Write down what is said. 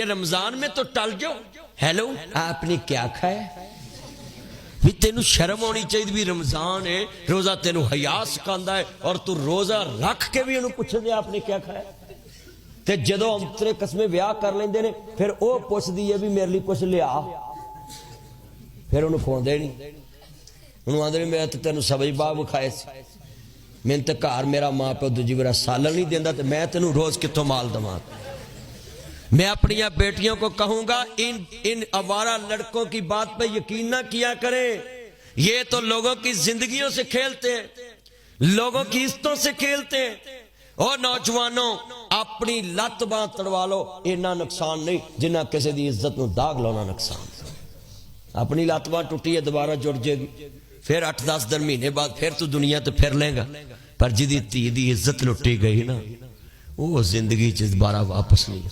रमजान में तो टल जाओ। हेलो, आपने क्या खाया? भी तेनू शर्म आनी चाहिए भी रमजान है, रोजा तेनू हया सिखांदा है और तू रोजा रख के भी उन्हें पुछदे आपने क्या खाया। ते जदों अंतरे कस्मे ब्याह कर लेंदे ने फिर वो पुछदी है भी मेरे लिए कुछ लिया, फिर उन्हें खुआंदे नहीं। उन्होंने आंदे मैं तो तेनू सब्ज बाग विखाए सी, मैंने तो घर मेरा माँ प्यो दूजी बार सालन नहीं देंदा, तो मैं तेनू रोज कितों माल दवां। मैं अपनी बेटियों को कहूंगा इन आवारा लड़कों की बात पे यकीन ना किया करें। ये तो लोगों की जिंदगियों से खेलते हैं, लोगों की इज्जतों से खेलते हैं। और नौजवानों, अपनी लत बांह तड़वा लो, इन्ना नुकसान नहीं जिन्ना किसी की इज्जत को दाग लाना नुकसान। अपनी लत बांह टुटी है दोबारा जुड़ जाएगी, फिर 8-10 दिन महीने बाद फिर तू दुनिया तो फिर लेगा, पर जिदी धी की इज्जत लुटी गई ना वो जिंदगी च दोबारा वापस नहीं।